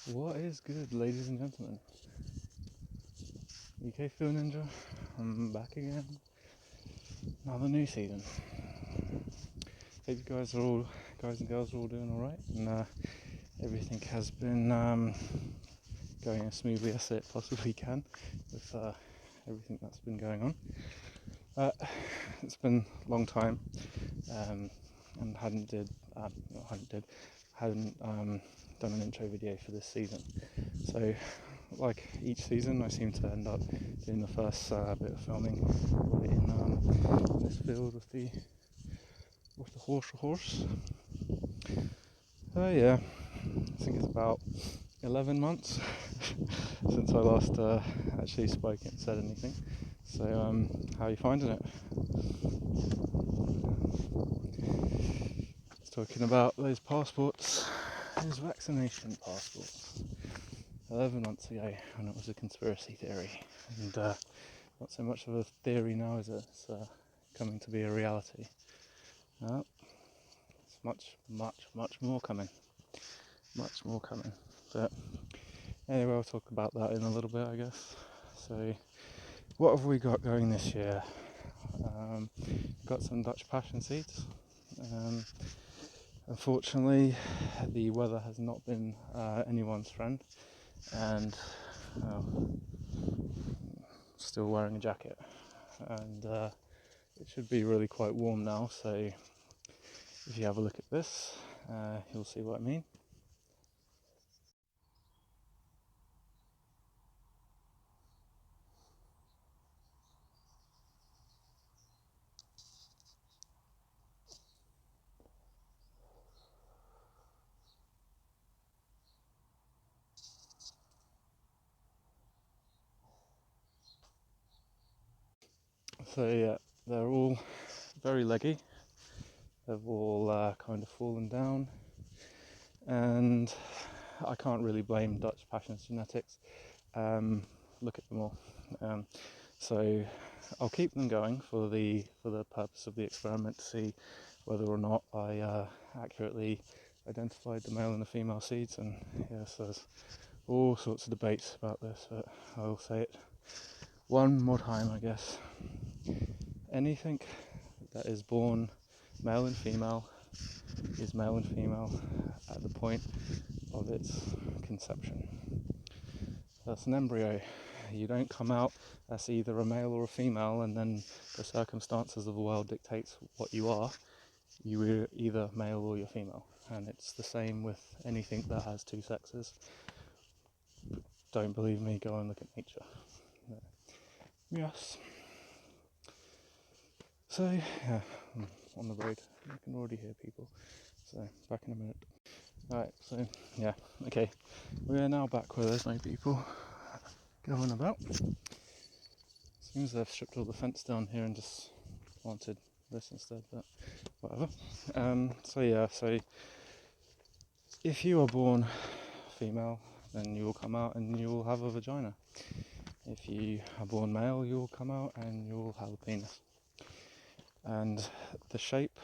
What is good, ladies and gentlemen? UKFN Ninja, I'm back again. Another new season. Hope you guys and girls are all doing alright, and everything has been going as smoothly as it possibly can with everything that's been going on. It's been a long time, and hadn't done an intro video for this season. So, like each season, I seem to end up doing the first bit of filming right in this field with the horse. Yeah, I think it's about 11 months since I last actually spoke and said anything. So, how are you finding it? Talking about those passports, those vaccination passports. 11 months ago, when it was a conspiracy theory, and not so much of a theory now, is it? It's coming to be a reality. It's much more coming. Much more coming. But anyway, I'll talk about that in a little bit, I guess. So, what have we got going this year? Got some Dutch passion seeds. Unfortunately, the weather has not been anyone's friend, and still wearing a jacket, and it should be really quite warm now, so if you have a look at this, you'll see what I mean. So yeah, they're all very leggy. They've all kind of fallen down, and I can't really blame Dutch Passions genetics. Look at them all. So I'll keep them going for the purpose of the experiment to see whether or not I accurately identified the male and the female seeds. And yes, there's all sorts of debates about this, but I'll say it one more time, I guess. Anything that is born male and female is male and female at the point of its conception. That's an embryo. You don't come out as either a male or a female, and then the circumstances of the world dictates what you are. You are either male or you're female, and it's the same with anything that has two sexes. Don't believe me? Go and look at nature. Yes. So yeah, I'm on the road. I can already hear people. So back in a minute. Alright, so yeah, okay. We are now back where there's no people going about. Seems they've stripped all the fence down here and just planted this instead, but whatever. So if you are born female, then you will come out and you will have a vagina. If you are born male, you will come out and you will have a penis. And the shape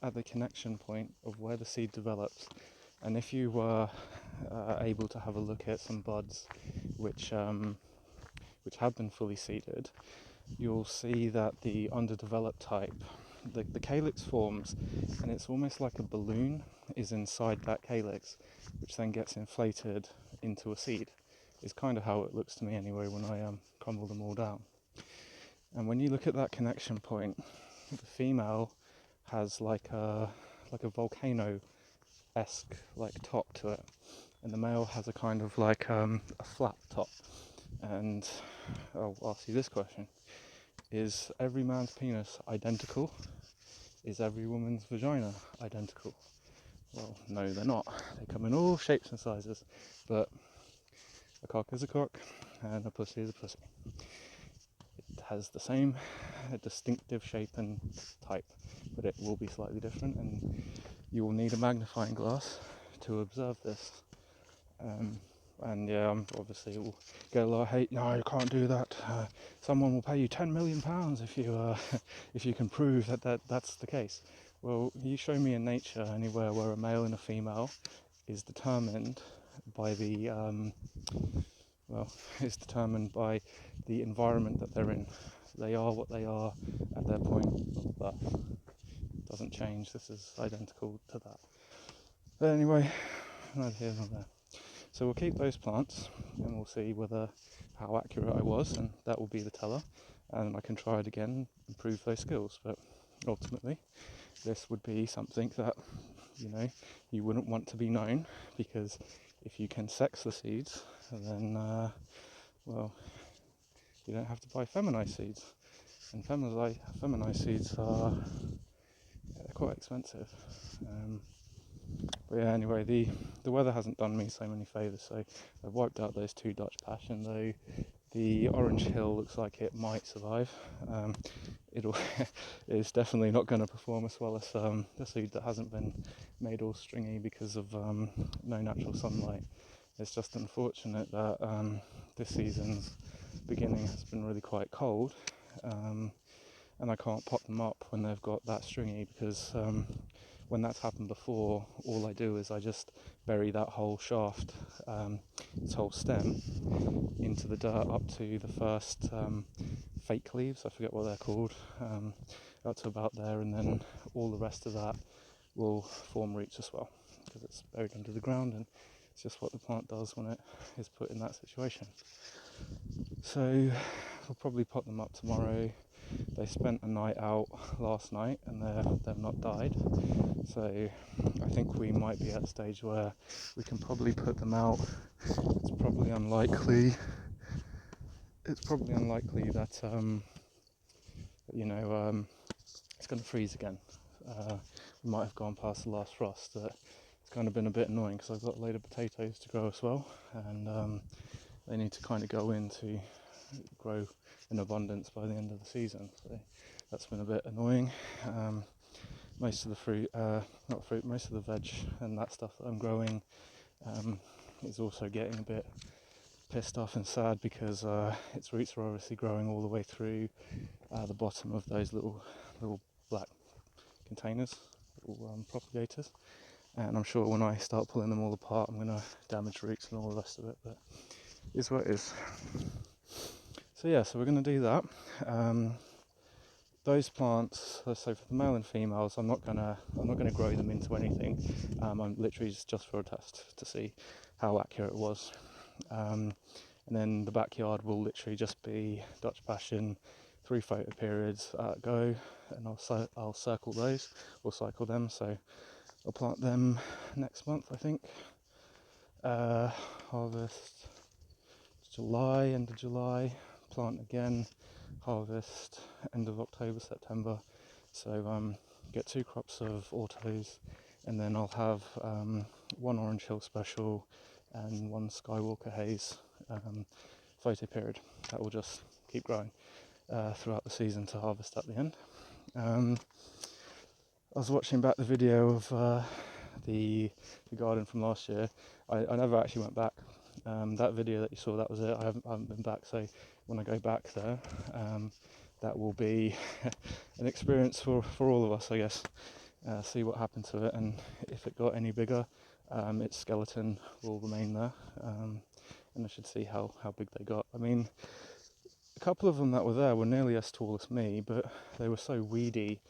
at the connection point of where the seed develops, and if you were able to have a look at some buds which have been fully seeded, you'll see that the underdeveloped type, the calyx forms, and it's almost like a balloon is inside that calyx, which then gets inflated into a seed. Is kind of how it looks to me anyway when I crumble them all down. And when you look at that connection point, the female has like a volcano-esque like top to it, and the male has a kind of like a flat top. And I'll ask you this question: is every man's penis identical? Is every woman's vagina identical? Well, no, they're not. They come in all shapes and sizes, but a cock is a cock and a pussy is a pussy. It has the same distinctive shape and type, but it will be slightly different, and you will need a magnifying glass to observe this. And yeah, obviously it will get a lot of hate. No, you can't do that. Someone will pay you £10 million if you if you can prove that's the case. Well, you show me in nature anywhere where a male and a female is determined by the well, it's determined by the environment that they're in. They are what they are at their point of birth. It doesn't change. This is identical to that. But anyway, neither here nor there. So we'll keep those plants and we'll see how accurate I was, and that will be the teller. And I can try it again, improve those skills. But ultimately, this would be something that, you wouldn't want to be known, because if you can sex the seeds, then, well, you don't have to buy feminized seeds. And feminized seeds are quite expensive. But yeah, anyway, the weather hasn't done me so many favours, so I've wiped out those 2 Dutch Passion, though the Orange Hill looks like it might survive. It's definitely not going to perform as well as the seed that hasn't been made all stringy because of no natural sunlight. It's just unfortunate that this season's beginning has been really quite cold, and I can't pot them up when they've got that stringy, because when that's happened before, all I do is I just bury that whole shaft, its whole stem, into the dirt up to the first fake leaves, I forget what they're called, up to about there, and then all the rest of that will form roots as well, because it's buried under the ground, and it's just what the plant does when it is put in that situation. So I'll probably pot them up tomorrow. They spent a night out last night and they've not died, so I think we might be at a stage where we can probably put them out. It's probably unlikely that it's going to freeze again. We might have gone past the last frost. It's kind of been a bit annoying because I've got a load of potatoes to grow as well, and they need to kind of go in to grow in abundance by the end of the season, so that's been a bit annoying. Most of the most of the veg and that stuff that I'm growing is also getting a bit pissed off and sad, because its roots are obviously growing all the way through the bottom of those little black containers, little propagators, and I'm sure when I start pulling them all apart I'm going to damage roots and all the rest of it, but it is what it is. So yeah, so we're going to do that. Those plants, so for the male and females, I'm not gonna grow them into anything. I'm literally just for a test to see how accurate it was. And then the backyard will literally just be Dutch Passion, 3 photo periods at a go, and I'll circle those, or cycle them. So I'll plant them next month, I think. Harvest July, end of July. Plant again, harvest end of October, September. So get 2 crops of autos, and then I'll have 1 Orange Hill Special and 1 Skywalker Haze photo period. That will just keep growing throughout the season to harvest at the end. I was watching back the video of the garden from last year. I never actually went back. That video that you saw, that was it. I haven't been back, so when I go back there, that will be an experience for all of us, I guess. See what happened to it, and if it got any bigger, its skeleton will remain there, and I should see how big they got. I mean, a couple of them that were there were nearly as tall as me, but they were so weedy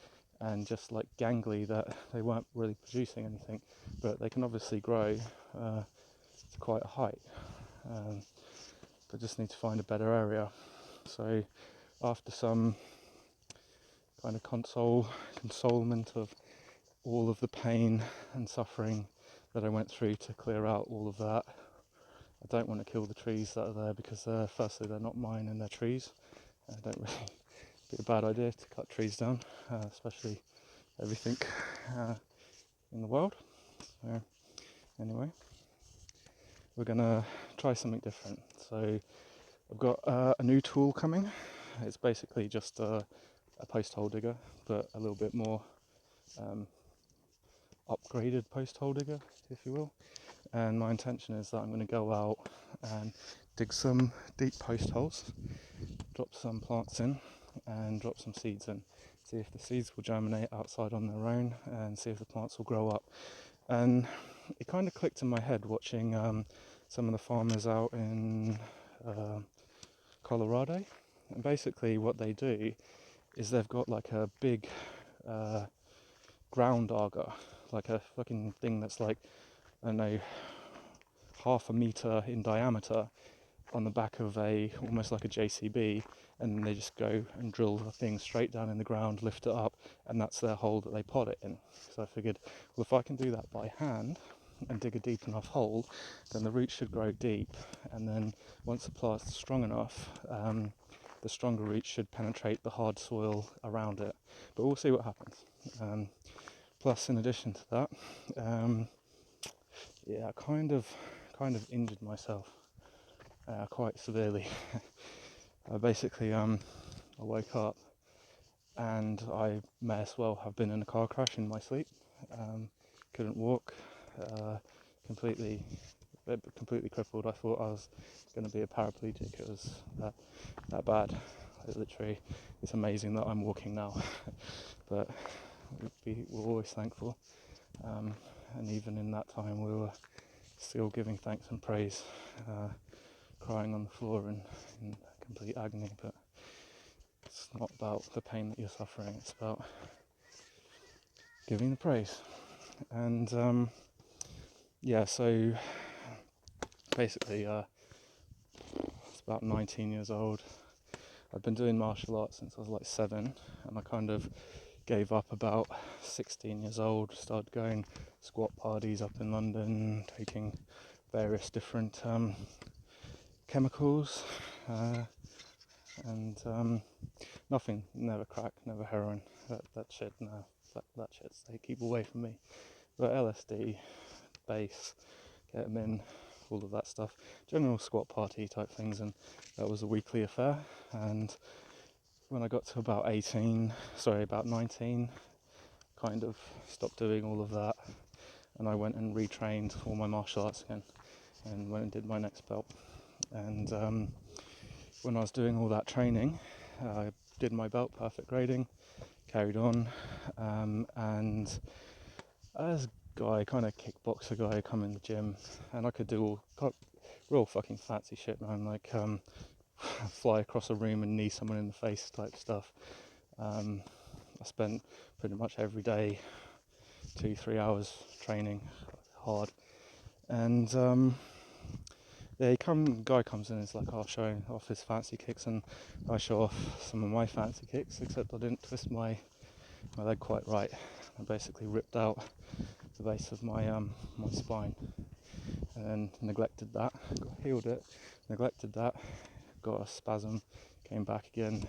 and just like gangly that they weren't really producing anything, but they can obviously grow to quite a height, but just need to find a better area. So after some kind of consolement of all of the pain and suffering that I went through to clear out all of that, I don't want to kill the trees that are there, because firstly they're not mine and they're trees. I don't really be a bad idea to cut trees down, especially everything in the world. So anyway, we're gonna try something different. So I've got a new tool coming. It's basically just a post hole digger, but a little bit more upgraded post hole digger, if you will. And my intention is that I'm going to go out and dig some deep post holes, drop some plants in, and drop some seeds in. See if the seeds will germinate outside on their own, and see if the plants will grow up. And it kind of clicked in my head watching some of the farmers out in Colorado, and basically what they do is they've got like a big ground auger, like a fucking thing that's like, I don't know, half a meter in diameter on the back of almost like a JCB, and they just go and drill the thing straight down in the ground, lift it up, and that's their hole that they pot it in. So I figured, well, if I can do that by hand and dig a deep enough hole, then the roots should grow deep, and then once the plant's strong enough, the stronger roots should penetrate the hard soil around it. But we'll see what happens. Plus, in addition to that, I kind of injured myself quite severely. Basically, I woke up and I may as well have been in a car crash in my sleep. Couldn't walk, completely crippled. I thought I was going to be a paraplegic. It was that bad. It's amazing that I'm walking now, but we're always thankful. And even in that time, we were still giving thanks and praise, crying on the floor in complete agony. But it's not about the pain that you're suffering, it's about giving the praise. And so basically it's about 19 years old. I've been doing martial arts since I was like 7, and I kind of gave up about 16 years old, started going squat parties up in London, taking various different chemicals, and nothing, never crack, never heroin, that shit, no, that shit, they keep away from me. But LSD, base, ketamine, all of that stuff, general squat party type things, and that was a weekly affair. And when I got to about 19, kind of stopped doing all of that, and I went and retrained all my martial arts again, and went and did my next belt. And when I was doing all that training, I did my belt, perfect grading, carried on, and as a guy, kind of kickboxer guy, come in the gym, and I could do all real fucking fancy shit, man, like fly across a room and knee someone in the face type stuff. I spent pretty much every day 2-3 hours training hard, and guy comes in and is like, showing off his fancy kicks, and I show off some of my fancy kicks, except I didn't twist my leg quite right. I basically ripped out the base of my spine, and then neglected that, healed it, neglected that, got a spasm, came back again,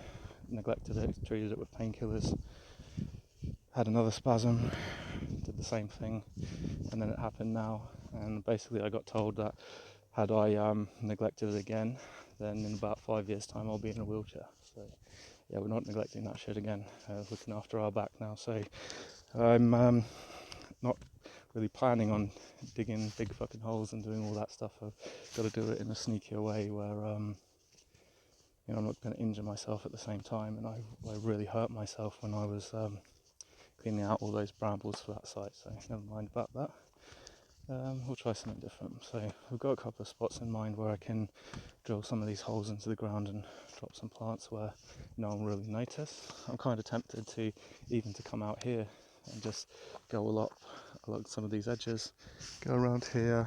neglected it, treated it with painkillers, had another spasm, did the same thing, and then it happened now. And basically I got told that had I neglected it again, then in about 5 years time I'll be in a wheelchair. So yeah, we're not neglecting that shit again, looking after our back now. So I'm not really planning on digging big fucking holes and doing all that stuff. I've got to do it in a sneakier way where I'm not going to injure myself at the same time. And I really hurt myself when I was cleaning out all those brambles for that site, so never mind about that. We'll try something different. So we've got a couple of spots in mind where I can drill some of these holes into the ground and drop some plants where no one really notice. I'm kind of tempted to come out here and just go along some of these edges, go around here.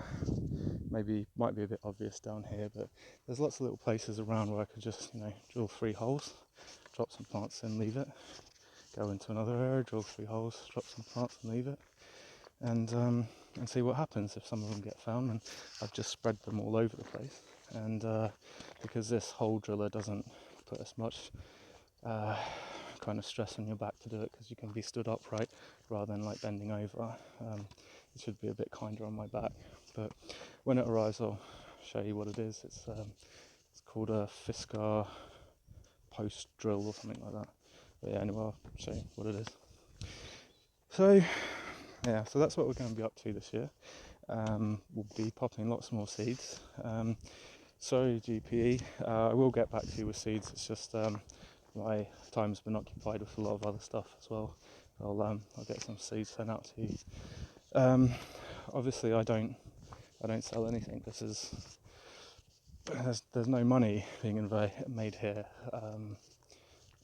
Maybe might be a bit obvious down here, but there's lots of little places around where I could just drill 3 holes, drop some plants in, leave it, go into another area, drill 3 holes, drop some plants and leave it, and see what happens if some of them get found. And I've just spread them all over the place, and because this hole driller doesn't put as much kind of stress on your back to do it, because you can be stood upright rather than like bending over, it should be a bit kinder on my back. But when it arrives I'll show you what it is. It's called a Fisker post drill or something like that. But yeah, anyway, I'll show you what it is. So that's what we're going to be up to this year. We'll be popping lots more seeds. Sorry GPE, I will get back to you with seeds. It's just my time's been occupied with a lot of other stuff as well. I'll get some seeds sent out to you. obviously I don't sell anything. There's no money being made here,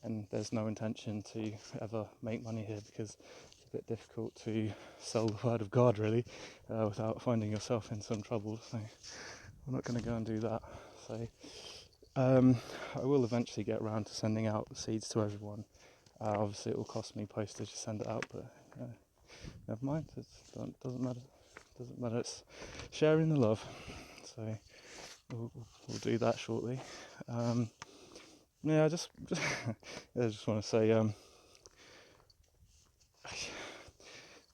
and there's no intention to ever make money here, because it's a bit difficult to sell the word of God, really, without finding yourself in some trouble. So I'm not going to go and do that. So I will eventually get around to sending out seeds to everyone. Obviously it will cost me postage to send it out, but never mind, it doesn't matter. It's sharing the love. So we'll do that shortly. Yeah, I just want to say,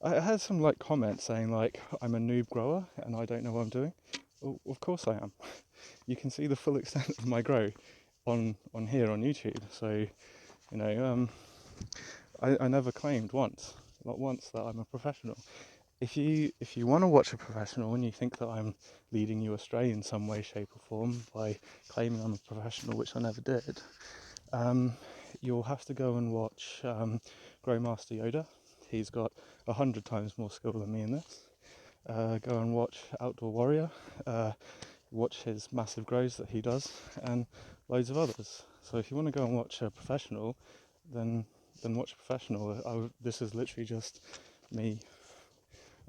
I had some like comments saying like I'm a noob grower and I don't know what I'm doing. Well, of course I am. You can see the full extent of my grow on here on YouTube. So I never claimed not once, that I'm a professional. If you want to watch a professional and you think that I'm leading you astray in some way, shape or form by claiming I'm a professional, which I never did, you'll have to go and watch Growmaster Yoda. He's got 100 times more skill than me in this. Go and watch Outdoor Warrior, watch his massive grows that he does, and loads of others. So if you want to go and watch a professional, then watch a professional. This is literally just me,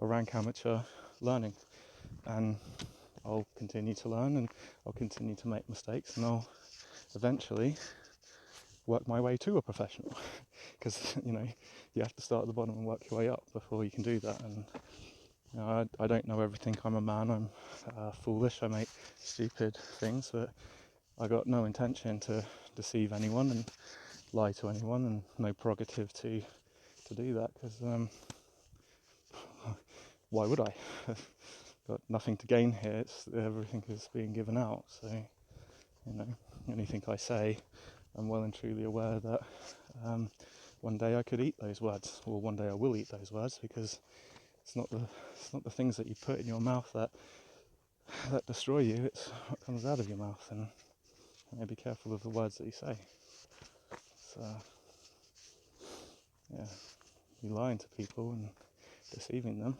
a rank amateur, learning, and I'll continue to learn and I'll continue to make mistakes, and I'll eventually work my way to a professional, because you have to start at the bottom and work your way up before you can do that. And I don't know everything. I'm a man, I'm foolish, I make stupid things, but I got no intention to deceive anyone and lie to anyone, and no prerogative to do that, because why would I? Got nothing to gain here. Everything is being given out, so anything I say, I'm well and truly aware that one day I could eat those words, or one day I will eat those words, because it's not the things that you put in your mouth that destroy you. It's what comes out of your mouth, and be careful of the words that you say. So yeah, you lying to people and deceiving them.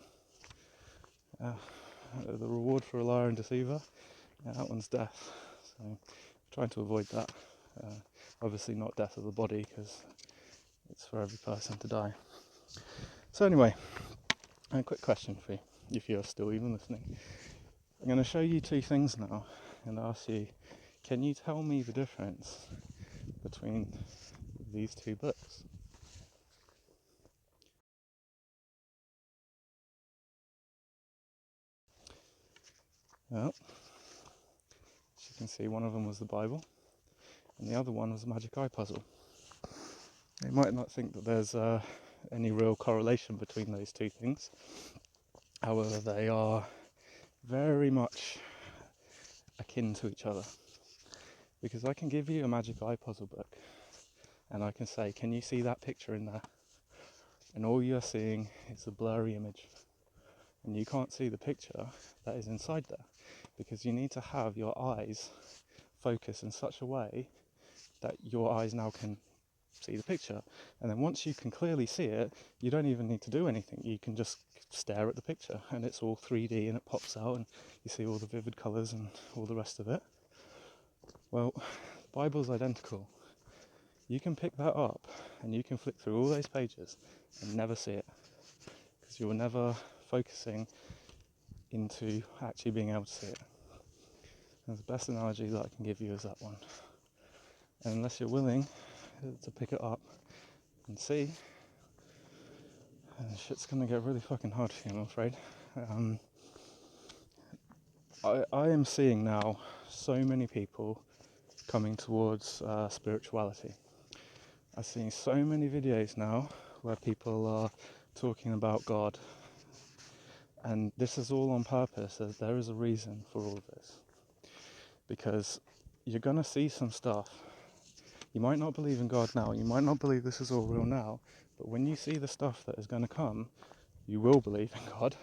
The reward for a liar and deceiver, that one's death. So trying to avoid that. Obviously not death of the body, because it's for every person to die. So anyway, a quick question for you, if you're still even listening. I'm going to show you two things now and ask you, can you tell me the difference between these two books? Well, as you can see, one of them was the Bible and the other one was the Magic Eye Puzzle. You might not think that there's any real correlation between those two things. However, they are very much akin to each other, because I can give you a Magic Eye Puzzle book and I can say, can you see that picture in there? And all you're seeing is a blurry image, and you can't see the picture that is inside there, because you need to have your eyes focus in such a way that your eyes now can see the picture. And then once you can clearly see it, you don't even need to do anything. You can just stare at the picture and it's all 3D and it pops out and you see all the vivid colours and all the rest of it. Well, the Bible's identical. You can pick that up and you can flick through all those pages and never see it, because you're never focusing into actually being able to see it. And the best analogy that I can give you is that one. And unless you're willing to pick it up and see, shit's gonna get really fucking hard for you, I'm afraid. I am seeing now so many people coming towards spirituality. I'm seeing so many videos now where people are talking about God, and this is all on purpose. There is a reason for all of this, because you're gonna see some stuff. You might not believe in God now, you might not believe this is all real now, but when you see the stuff that is going to come, you will believe in God,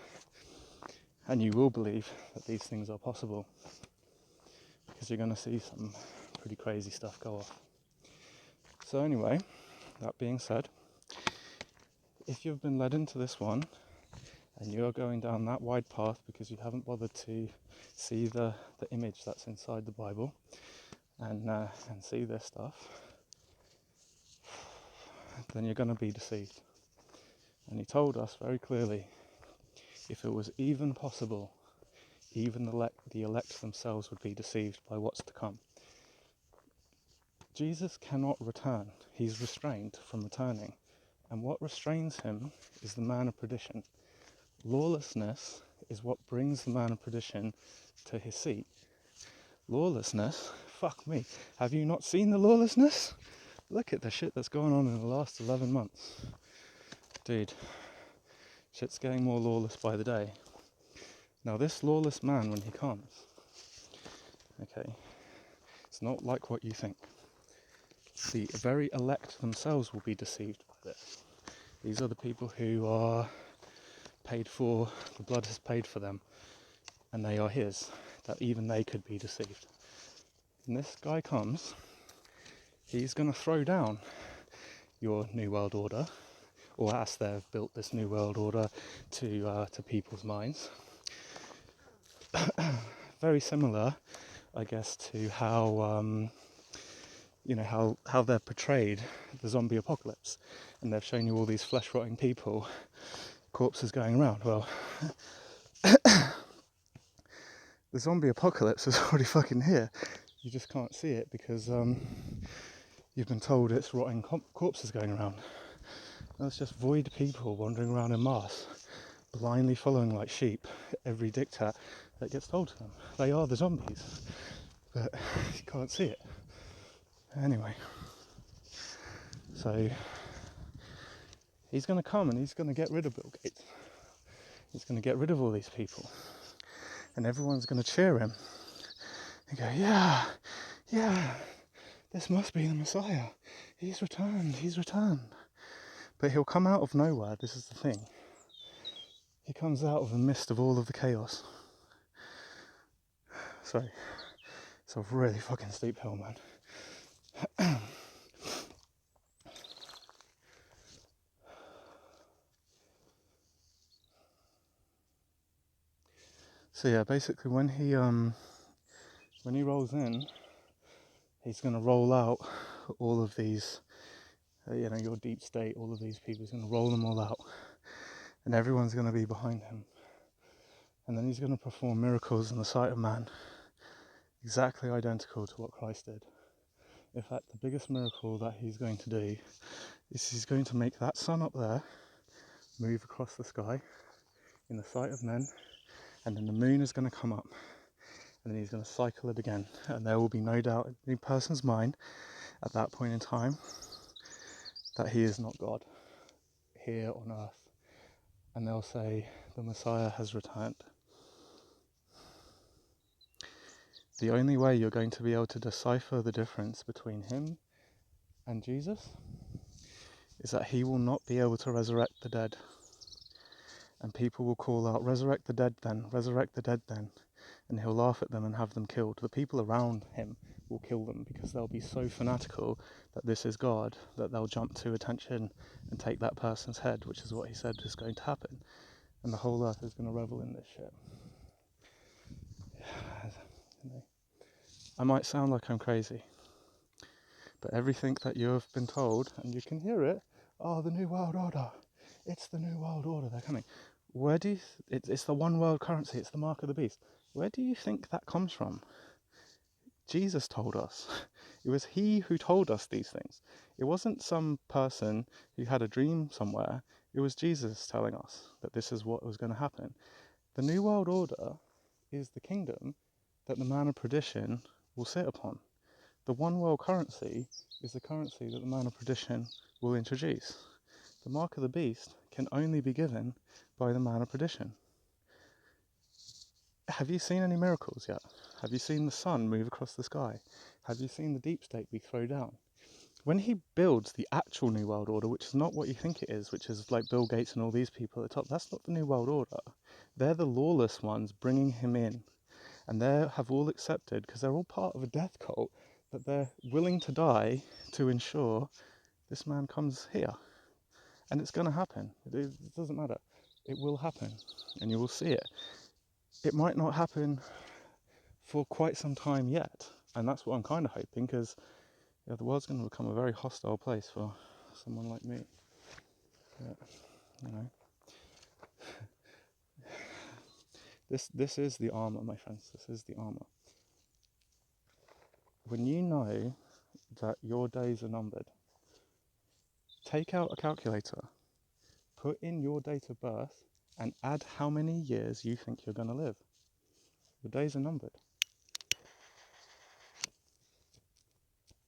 and you will believe that these things are possible, because you're going to see some pretty crazy stuff go off. So anyway, that being said, if you've been led into this one and you're going down that wide path because you haven't bothered to see the image that's inside the Bible and see this stuff, then you're going to be deceived. And he told us very clearly, if it was even possible, even the elect themselves would be deceived by what's to come. Jesus cannot return. He's restrained from returning. And what restrains him is the man of perdition. Lawlessness is what brings the man of perdition to his seat. Lawlessness? Fuck me. Have you not seen the lawlessness? Look at the shit that's going on in the last 11 months. Dude, shit's getting more lawless by the day. Now this lawless man, when he comes, okay, it's not like what you think. The very elect themselves will be deceived by this. These are the people who are paid for, the blood has paid for them, and they are his, that even they could be deceived. And this guy comes, he's going to throw down your New World Order, or as they've built this New World Order to people's minds. Very similar, I guess, to how how they're portrayed the zombie apocalypse, and they've shown you all these flesh-rotting people, corpses going around. Well, the zombie apocalypse is already fucking here. You just can't see it because you've been told it's rotting corpses going around. That's just void people wandering around in mass, blindly following like sheep every diktat that gets told to them. They are the zombies, but you can't see it. Anyway, so he's going to come and he's going to get rid of Bill Gates. He's going to get rid of all these people, and everyone's going to cheer him and go, yeah, this must be the Messiah. He's returned. But he'll come out of nowhere. This is the thing. He comes out of the midst of all of the chaos. Sorry, it's a really fucking steep hill, man. So yeah, basically when he rolls in, he's going to roll out all of these, your deep state, all of these people. He's going to roll them all out, and everyone's going to be behind him. And then he's going to perform miracles in the sight of man, exactly identical to what Christ did. In fact, the biggest miracle that he's going to do is he's going to make that sun up there move across the sky in the sight of men, and then the moon is going to come up, and then he's going to cycle it again, and there will be no doubt in any person's mind at that point in time that he is not God here on earth, and they'll say the Messiah has returned. The only way you're going to be able to decipher the difference between him and Jesus is that he will not be able to resurrect the dead. And people will call out, resurrect the dead then, and he'll laugh at them and have them killed. The people around him will kill them because they'll be so fanatical that this is God that they'll jump to attention and take that person's head, which is what he said is going to happen. And the whole earth is going to revel in this shit. I might sound like I'm crazy, but everything that you have been told, and you can hear it, the New World Order. It's the New World Order, they're coming. Where do you it's the one world currency, it's the mark of the beast. Where do you think that comes from? Jesus told us. It was he who told us these things. It wasn't some person who had a dream somewhere. It was Jesus telling us that this is what was going to happen. The New World Order is the kingdom that the man of perdition will sit upon. The one world currency is the currency that the man of perdition will introduce. The mark of the beast can only be given by the man of perdition. Have you seen any miracles yet? Have you seen the sun move across the sky? Have you seen the deep state be thrown down? When he builds the actual New World Order, which is not what you think it is, which is like Bill Gates and all these people at the top, that's not the New World Order. They're the lawless ones bringing him in. And they have all accepted, because they're all part of a death cult, that they're willing to die to ensure this man comes here. And it's going to happen. It doesn't matter. it will happen, and you will see it. It might not happen for quite some time yet, and that's what I'm kind of hoping, because the world's going to become a very hostile place for someone like me. But, you know, this is the armor, my friends. This is the armor. When you know that your days are numbered, take out a calculator, put in your date of birth, and add how many years you think you're going to live. Your days are numbered.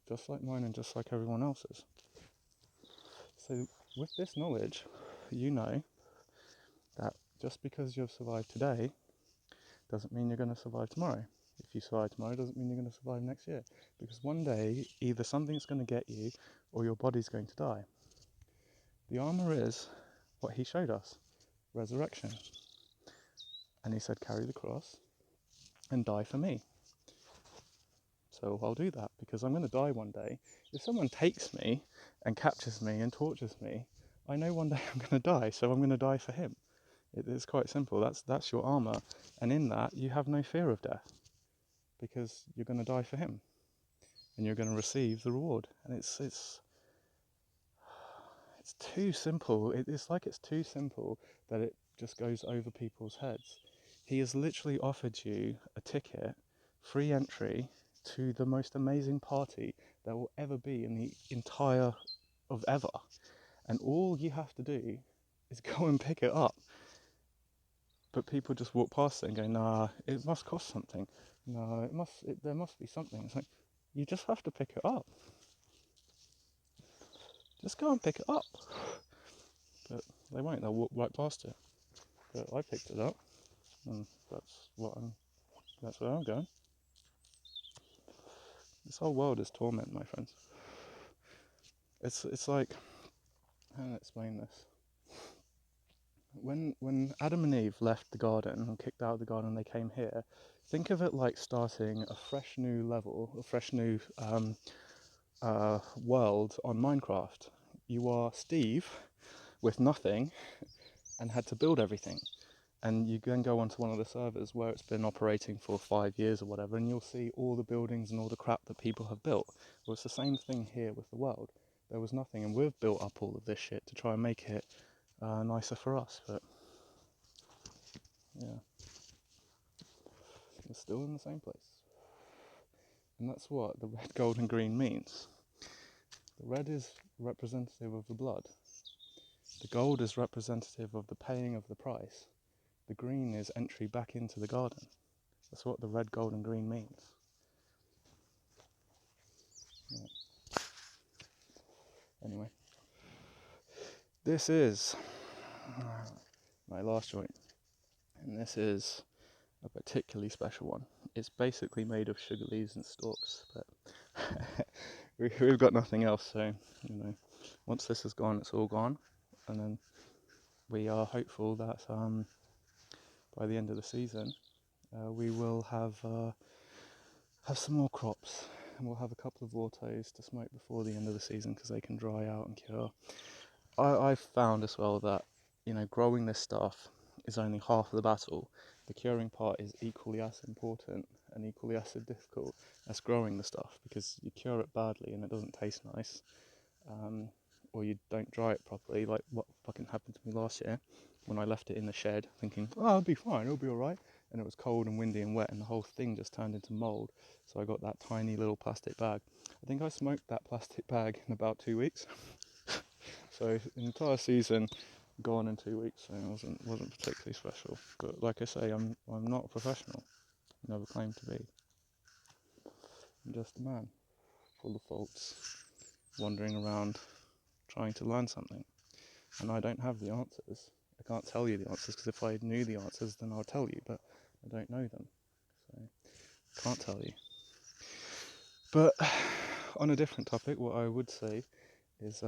Just like mine and just like everyone else's. So with this knowledge, you know that just because you've survived today doesn't mean you're going to survive tomorrow. If you survive tomorrow, doesn't mean you're going to survive next year. Because one day, either something's going to get you or your body's going to die. The armor is what he showed us, resurrection. And he said, carry the cross and die for me. So I'll do that, because I'm going to die one day. If someone takes me and captures me and tortures me, I know one day I'm going to die, so I'm going to die for him. It's quite simple. That's your armor, and in that you have no fear of death, because you're going to die for him, and you're going to receive the reward. And it's too simple. It's like it's too simple that it just goes over people's heads. He has literally offered you a ticket, free entry to the most amazing party there will ever be in the entire of ever. And all you have to do is go and pick it up. But people just walk past it and go, nah, it must cost something. No, there must be something. It's like, you just have to pick it up. Just go and pick it up. But they won't, they'll walk right past it. But I picked it up, and that's where I'm going. This whole world is torment, my friends. It's like, how do I explain this? When Adam and Eve left the garden and kicked out of the garden, they came here. Think of it like starting a fresh new level, a fresh new world on Minecraft. You are Steve with nothing and had to build everything. And you then go onto one of the servers where it's been operating for 5 years or whatever, and you'll see all the buildings and all the crap that people have built. Well, it's the same thing here with the world. There was nothing, and we've built up all of this shit to try and make it nicer for us. But yeah, we're still in the same place. And that's what the red, gold, and green means. The red is representative of the blood. The gold is representative of the paying of the price. The green is entry back into the garden. That's what the red, gold, and green means. Yeah. Anyway, this is my last joint, and this is a particularly special one. It's basically made of sugar leaves and stalks, but we've got nothing else, so once this is gone, it's all gone, and then we are hopeful that by the end of the season we will have some more crops, and we'll have a couple of autos to smoke before the end of the season, because they can dry out and cure. I've found as well that growing this stuff is only half of the battle. The curing part is equally as important and equally as difficult as growing the stuff, because you cure it badly and it doesn't taste nice, or you don't dry it properly, like what fucking happened to me last year when I left it in the shed thinking, oh, it'll be fine, it'll be alright, and it was cold and windy and wet, and the whole thing just turned into mould. So I got that tiny little plastic bag. I think I smoked that plastic bag in about 2 weeks. So the entire season gone in 2 weeks, so it wasn't particularly special. But like I say, I'm not a professional. Never claimed to be. I'm just a man, full of faults, wandering around trying to learn something. And I don't have the answers. I can't tell you the answers, because if I knew the answers, then I'll tell you, but I don't know them. So I can't tell you. But on a different topic, what I would say is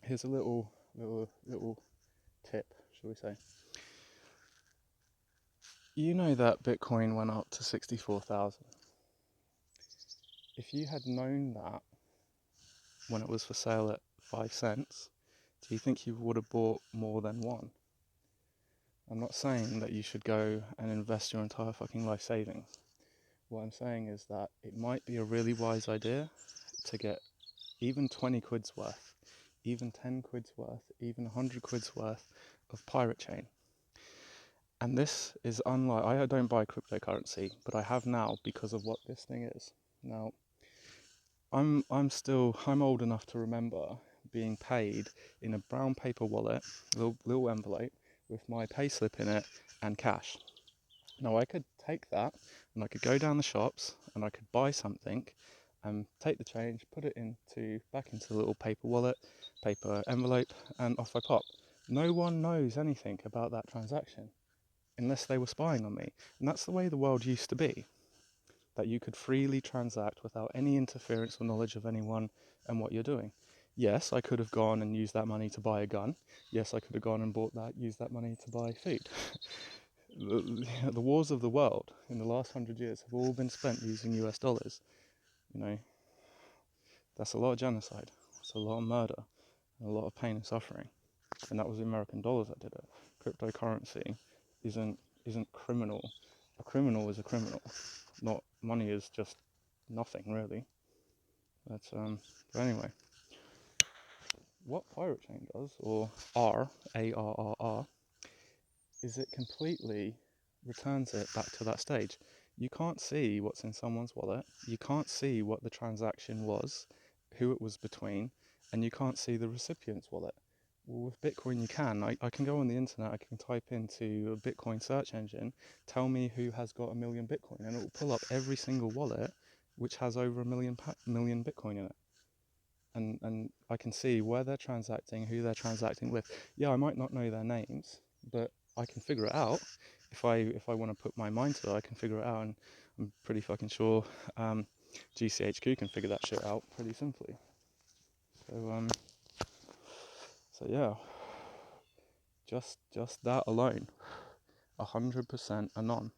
here's a little tip, shall we say. You know that Bitcoin went up to 64,000. If you had known that when it was for sale at 5 cents, do you think you would have bought more than one? I'm not saying that you should go and invest your entire fucking life savings. What I'm saying is that it might be a really wise idea to get even 20 quid's worth, even 10 quid's worth, even 100 quid's worth of pirate chain. And this is unlike, I don't buy cryptocurrency, but I have now because of what this thing is. Now, I'm old enough to remember being paid in a brown paper wallet, little envelope, with my payslip in it and cash. Now I could take that and I could go down the shops and I could buy something and take the change, put it back into the little paper wallet, paper envelope, and off I pop. No one knows anything about that transaction unless they were spying on me. And that's the way the world used to be, that you could freely transact without any interference or knowledge of anyone and what you're doing. Yes, I could have gone and used that money to buy a gun. Yes, I could have gone and used that money to buy food. The wars of the world in the last 100 years have all been spent using US dollars. You know, that's a lot of genocide. It's a lot of murder and a lot of pain and suffering. And that was the American dollars that did it. Cryptocurrency isn't criminal. A criminal is a criminal. Not money is just nothing really. But anyway, what pirate chain does, or ARRR, is it completely returns it back to that stage. You can't see what's in someone's wallet, you can't see what the transaction was, who it was between, and you can't see the recipient's wallet. Well, with Bitcoin you can. I can go on the internet, I can type into a Bitcoin search engine, tell me who has got 1 million Bitcoin, and it will pull up every single wallet which has over 1 million Bitcoin in it. And I can see where they're transacting, who they're transacting with. Yeah, I might not know their names, but I can figure it out. If I want to put my mind to it, I can figure it out, and I'm pretty fucking sure GCHQ can figure that shit out pretty simply. So yeah, just that alone, 100% anon.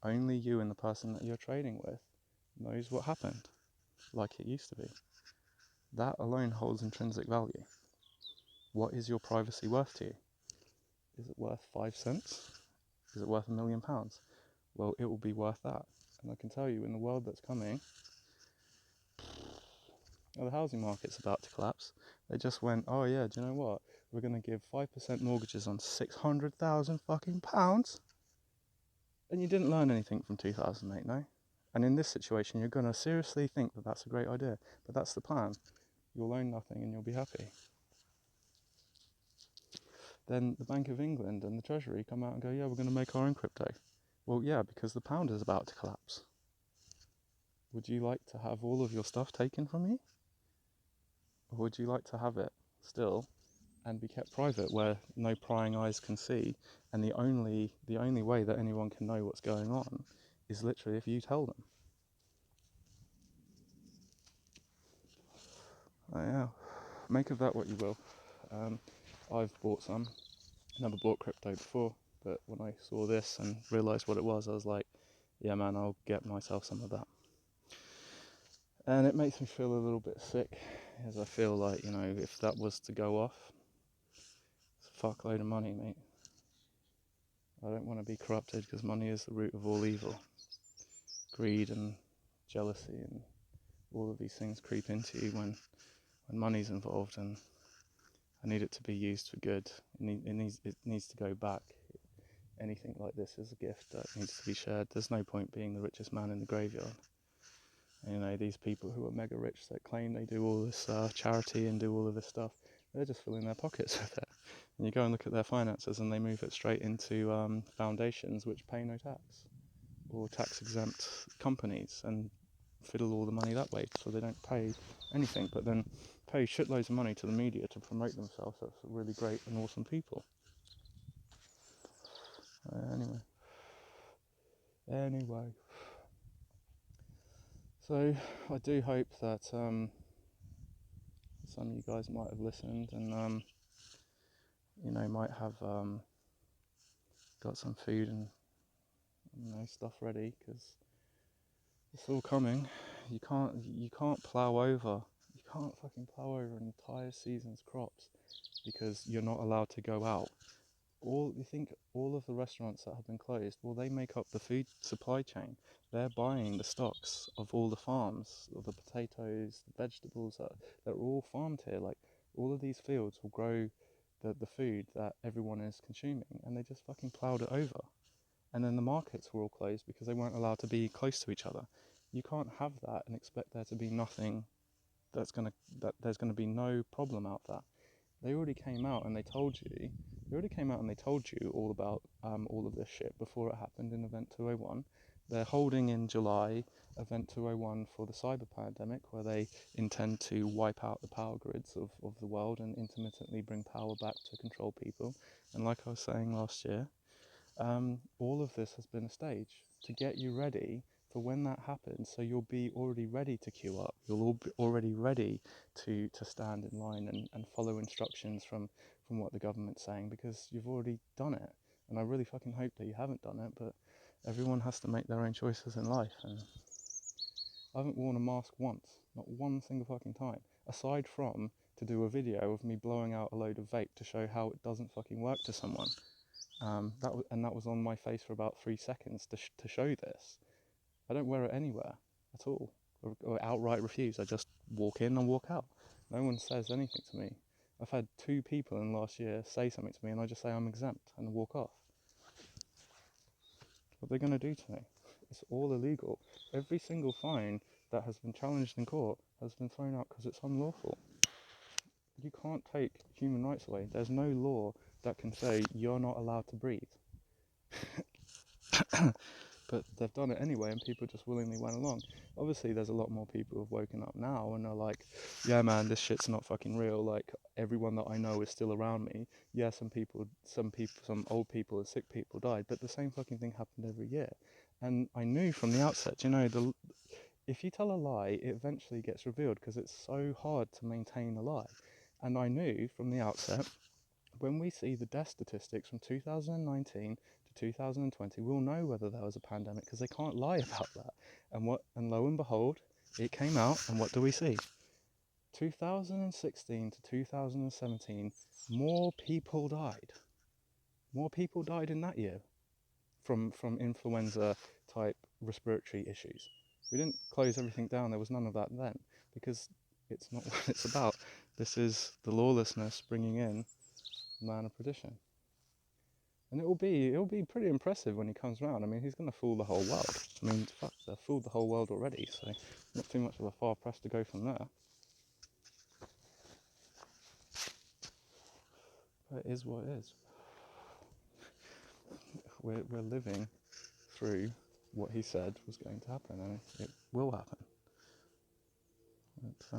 Only you and the person that you're trading with knows what happened, like it used to be. That alone holds intrinsic value. What is your privacy worth to you? Is it worth 5 cents? Is it worth £1 million? Well, it will be worth that. And I can tell you, in the world that's coming, the housing market's about to collapse. They just went, oh yeah, do you know what? We're going to give 5% mortgages on 600,000 fucking pounds. And you didn't learn anything from 2008, no? And in this situation, you're going to seriously think that that's a great idea. But that's the plan. You'll own nothing and you'll be happy. Then the Bank of England and the Treasury come out and go, yeah, we're going to make our own crypto. Well, yeah, because the pound is about to collapse. Would you like to have all of your stuff taken from you? Or would you like to have it still and be kept private, where no prying eyes can see, and the only way that anyone can know what's going on is literally if you tell them? Yeah, make of that what you will. I've bought some. Never bought crypto before, but when I saw this and realised what it was, I was like, yeah man, I'll get myself some of that. And it makes me feel a little bit sick, as I feel like, you know, if that was to go off, it's a fuckload of money, mate. I don't want to be corrupted, because money is the root of all evil. Greed and jealousy and all of these things creep into you when money's involved, and I need it to be used for good. It needs to go back. Anything like this is a gift that needs to be shared. There's no point being the richest man in the graveyard. You know, these people who are mega rich that claim they do all this charity and do all of this stuff, they're just filling their pockets with it. And you go and look at their finances and they move it straight into foundations which pay no tax, or tax exempt companies, and fiddle all the money that way, so they don't pay anything, but then pay shitloads of money to the media to promote themselves as really great and awesome people. Anyway, so I do hope that some of you guys might have listened and you know, might have got some food and, you know, stuff ready, because it's all coming. You can't plow over. You can't fucking plow over an entire season's crops because you're not allowed to go out. you think all of the restaurants that have been closed, well, they make up the food supply chain. They're buying the stocks of all the farms, of the potatoes, the vegetables that are all farmed here. Like, all of these fields will grow the food that everyone is consuming, and they just fucking ploughed it over. And then the markets were all closed because they weren't allowed to be close to each other. You can't have that and expect there to be nothing that there's gonna be no problem out there. They already came out and they told you. They already came out and they told you all about all of this shit before it happened in Event 201. They're holding in July Event 201 for the cyber pandemic, where they intend to wipe out the power grids of the world and intermittently bring power back to control people. And like I was saying last year, all of this has been a stage to get you ready for when that happens, so you'll be already ready to queue up. You'll all be already ready to stand in line and follow instructions from what the government's saying, because you've already done it. And I really fucking hope that you haven't done it, but everyone has to make their own choices in life. And I haven't worn a mask once, not one single fucking time, aside from to do a video of me blowing out a load of vape to show how it doesn't fucking work to someone. That was on my face for about 3 seconds to show this. I don't wear it anywhere at all, or outright refuse. I just walk in and walk out. No one says anything to me. I've had 2 people in the last year say something to me, and I just say I'm exempt and walk off. What are they going to do to me? It's all illegal. Every single fine that has been challenged in court has been thrown out because it's unlawful. You can't take human rights away. There's no law that can say you're not allowed to breathe. But they've done it anyway, and people just willingly went along. Obviously, there's a lot more people who've woken up now and are like, yeah, man, this shit's not fucking real. Like, everyone that I know is still around me. Yeah, some old people and sick people died, but the same fucking thing happened every year. And I knew from the outset, if you tell a lie, it eventually gets revealed, because it's so hard to maintain a lie. And I knew from the outset, when we see the death statistics from 2019 to 2020, we'll know whether there was a pandemic, because they can't lie about that. And lo and behold, it came out, and what do we see? 2016 to 2017, more people died. More people died in that year from influenza type respiratory issues. We didn't close everything down. There was none of that then, because it's not what it's about. This is the lawlessness bringing in man of perdition. And it'll be pretty impressive when he comes around. I mean, he's going to fool the whole world. I mean, fuck, they've fooled the whole world already, so not too much of a far press to go from there. But it is what it is. We're living through what he said was going to happen, and it will happen. But,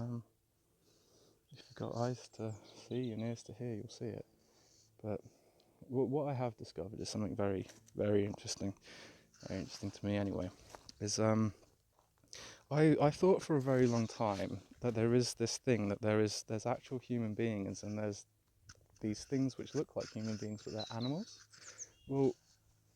if you've got eyes to see and ears to hear, you'll see it. But what I have discovered is something very, very interesting to me anyway, is I thought for a very long time that there is this thing, that there's actual human beings, and there's these things which look like human beings but they're animals. Well,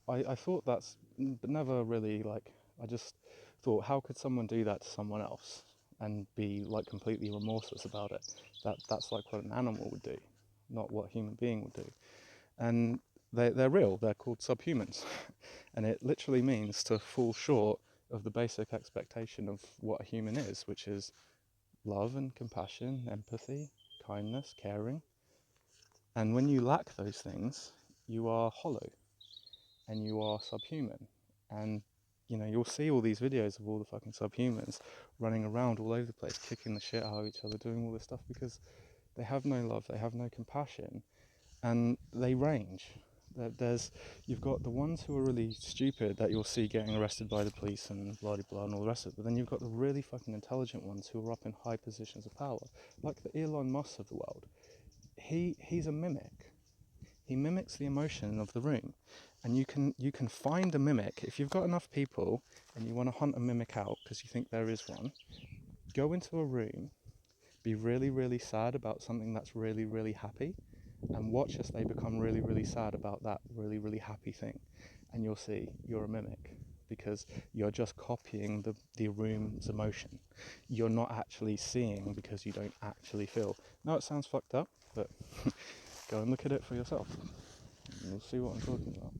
I thought that's, but never really, like, I just thought, how could someone do that to someone else and be like completely remorseless about it? That's like what an animal would do, not what a human being would do. And they're real. They're called subhumans. And it literally means to fall short of the basic expectation of what a human is, which is love and compassion, empathy, kindness, caring. And when you lack those things, you are hollow and you are subhuman. And you'll see all these videos of all the fucking subhumans running around all over the place, kicking the shit out of each other, doing all this stuff, because they have no love, they have no compassion, and they range. You've got the ones who are really stupid that you'll see getting arrested by the police and blah blah blah and all the rest of it, but then you've got the really fucking intelligent ones who are up in high positions of power, like the Elon Musk of the world. He's a mimic. He mimics the emotion of the room, and you can find a mimic if you've got enough people and you want to hunt a mimic out because you think there is one. Go into a room, be really, really sad about something that's really, really happy, and watch as they become really, really sad about that really, really happy thing. And you'll see you're a mimic, because you're just copying the room's emotion. You're not actually seeing because you don't actually feel. Now, it sounds fucked up, but go and look at it for yourself. and you'll see what I'm talking about.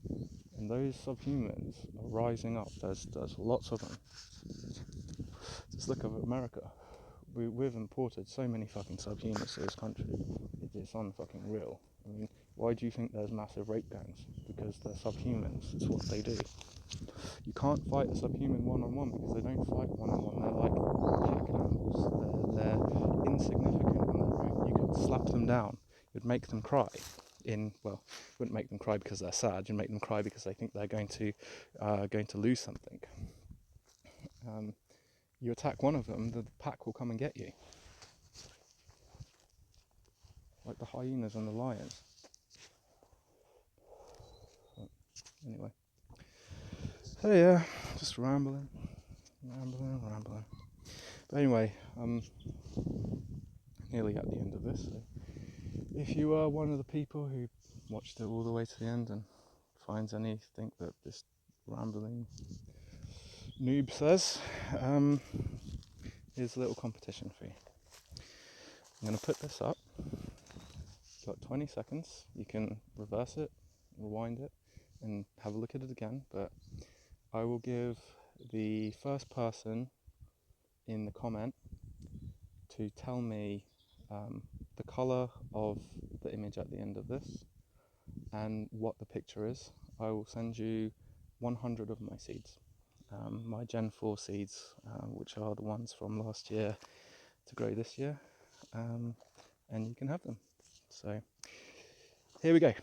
And those subhumans are rising up. There's lots of them. Just look at America. We've imported so many fucking subhumans to this country. It's unfucking real. I mean, why do you think there's massive rape gangs? Because they're subhumans. It's what they do. You can't fight a subhuman one-on-one because they don't fight one-on-one. They're like pack animals. They're insignificant in their own. You could slap them down. You'd make them cry. Well, you wouldn't make them cry because they're sad. You'd make them cry because they think they're going to lose something. You attack one of them, the pack will come and get you. Like the hyenas and the lions. But anyway. So yeah, just rambling. But anyway, I'm nearly at the end of this. So if you are one of the people who watched it all the way to the end and finds anything that this rambling noob says, here's a little competition for you. I'm going to put this up. Got 20 seconds. You can reverse it, rewind it, and have a look at it again. But I will give the first person in the comment to tell me the colour of the image at the end of this and what the picture is. I will send you 100 of my seeds, my Gen 4 seeds, which are the ones from last year to grow this year, and you can have them. So here we go.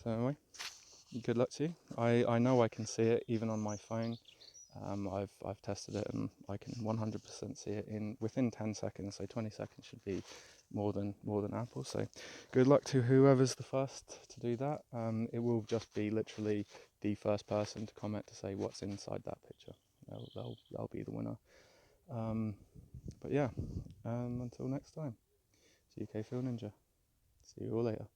So anyway, good luck to you. I know I can see it even on my phone. I've tested it and I can 100% see it within 10 seconds. So 20 seconds should be more than ample. So good luck to whoever's the first to do that. It will just be literally the first person to comment to say what's inside that picture. They'll be the winner. But yeah, until next time, it's UK Phil Ninja. See you all later.